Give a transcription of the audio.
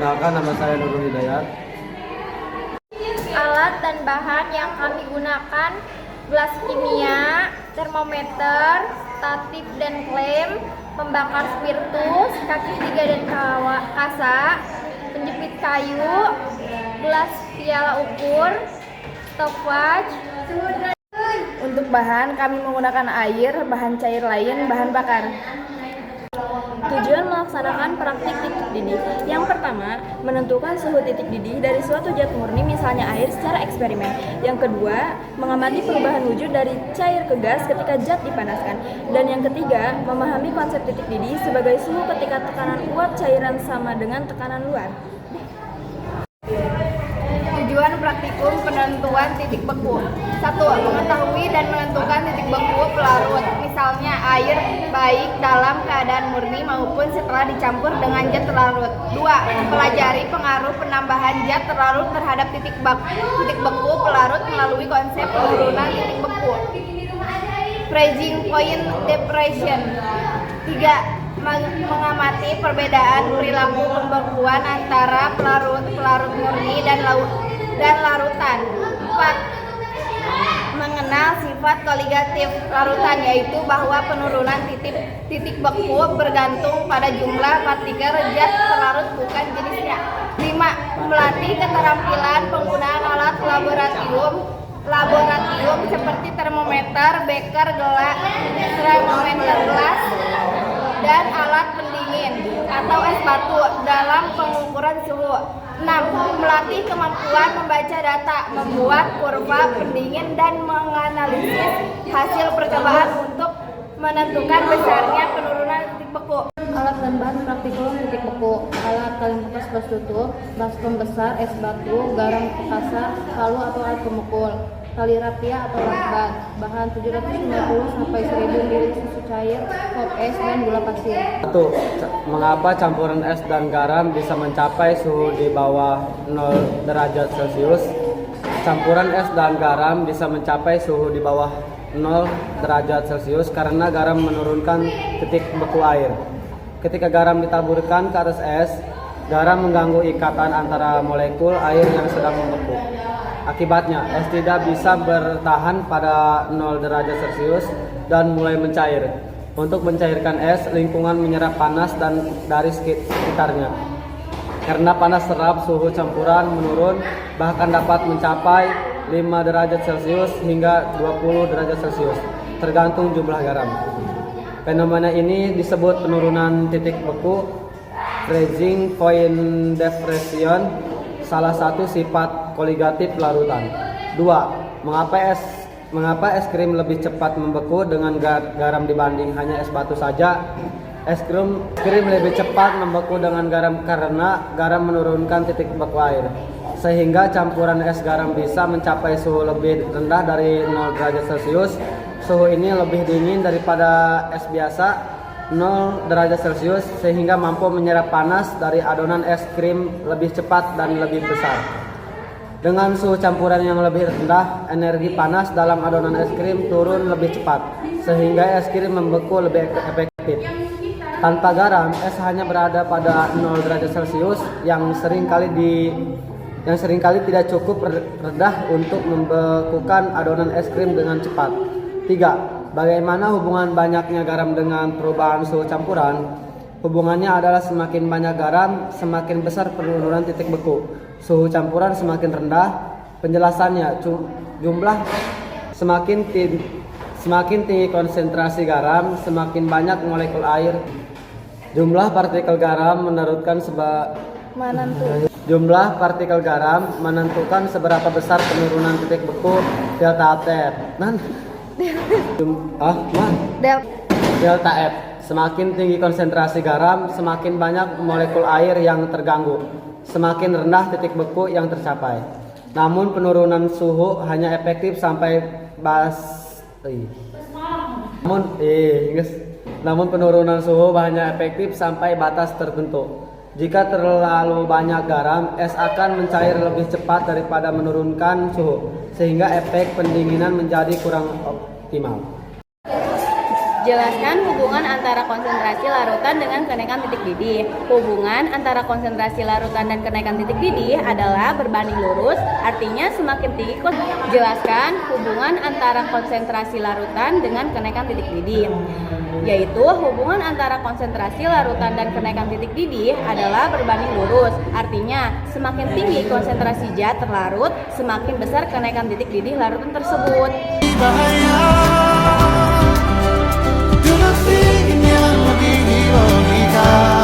Perkenalkan, nama saya Nurul Hidayat. Alat dan bahan yang kami gunakan: gelas kimia, termometer, statif dan klem, pembakar spiritus, kaki 3 dan kasa, penjepit kayu, gelas piala ukur, stopwatch. Untuk bahan, kami menggunakan air, bahan cair lain, bahan bakar. Tujuan melaksanakan praktik titik didih. Yang pertama, menentukan suhu titik didih dari suatu zat murni, misalnya air, secara eksperimen. Yang kedua, mengamati perubahan wujud dari cair ke gas ketika zat dipanaskan. Dan yang ketiga, memahami konsep titik didih sebagai suhu ketika tekanan uap cairan sama dengan tekanan luar. Tujuan praktikum penentuan titik beku. 1. Mengetahui dan menentukan titik beku pelarut, misalnya air, baik dalam keadaan murni maupun setelah dicampur dengan zat larut. 2. Mempelajari pengaruh penambahan zat larut terhadap titik beku pelarut melalui konsep penurunan titik beku. Freezing point depression. 3. Mengamati perbedaan perilaku pembekuan antara pelarut murni dan larutan. 4. Mengenal sifat koligatif larutan, yaitu bahwa penurunan titik beku bergantung pada jumlah partikel zat terlarut, bukan jenisnya. 5. Melatih keterampilan penggunaan alat laboratorium seperti termometer, beker gelas, dan alat pendingin atau es batu dalam pengukuran suhu. 6. Melatih kemampuan membaca data, membuat kurva pendingin, dan menganalisis hasil percobaan untuk menentukan besarnya penurunan titik beku. Alat dan bahan praktikum titik beku: alat kaleng bekas bas tutup, baskom besar, es batu, garam kasar, palu atau alat pemukul, tali rapia atau lakban, bahan 750 sampai 1000 ml susu cair, hop es, dan gula pasir. 1. Mengapa campuran es dan garam bisa mencapai suhu di bawah 0 derajat Celcius? Campuran es dan garam bisa mencapai suhu di bawah 0 derajat Celcius karena garam menurunkan titik beku air. Ketika garam ditaburkan ke atas es, garam mengganggu ikatan antara molekul air yang sedang membeku. Akibatnya, es tidak bisa bertahan pada 0 derajat Celcius dan mulai mencair. Untuk mencairkan es, lingkungan menyerap panas dan dari sekitarnya. Karena panas serap, suhu campuran menurun, bahkan dapat mencapai 5 derajat Celcius hingga 20 derajat Celcius, tergantung jumlah garam. Fenomena ini disebut penurunan titik beku, freezing point depression, salah satu sifat koligatif larutan. 2. Mengapa es krim lebih cepat membeku dengan garam dibanding hanya es batu saja? Es krim lebih cepat membeku dengan garam karena garam menurunkan titik beku air, sehingga campuran es garam bisa mencapai suhu lebih rendah dari 0 derajat Celcius. Suhu ini lebih dingin daripada es biasa, 0 derajat Celcius, sehingga mampu menyerap panas dari adonan es krim lebih cepat dan lebih besar. Dengan suhu campuran yang lebih rendah, energi panas dalam adonan es krim turun lebih cepat, sehingga es krim membeku lebih efektif. Tanpa garam, es hanya berada pada 0 derajat Celcius yang seringkali tidak cukup rendah untuk membekukan adonan es krim dengan cepat. 3. Bagaimana hubungan banyaknya garam dengan perubahan suhu campuran? Hubungannya adalah semakin banyak garam, semakin besar penurunan titik beku. Suhu campuran semakin rendah. Penjelasannya, semakin tinggi konsentrasi garam, semakin banyak molekul air. Jumlah partikel garam menentukan seberapa besar penurunan titik beku delta T. Delta F. Semakin tinggi konsentrasi garam, semakin banyak molekul air yang terganggu, semakin rendah titik beku yang tercapai. Namun penurunan suhu hanya efektif sampai batas tertentu. Jika terlalu banyak garam, es akan mencair lebih cepat daripada menurunkan suhu, sehingga efek pendinginan menjadi kurang optimal. Jelaskan hubungan antara konsentrasi larutan dengan kenaikan titik didih. Hubungan antara konsentrasi larutan dan kenaikan titik didih adalah berbanding lurus, artinya semakin tinggi Jelaskan hubungan antara konsentrasi larutan dengan kenaikan titik didih. Yaitu hubungan antara konsentrasi larutan dan kenaikan titik didih adalah berbanding lurus, artinya semakin tinggi konsentrasi zat terlarut, semakin besar kenaikan titik didih larutan tersebut. Bahaya dengan yang lebih logika.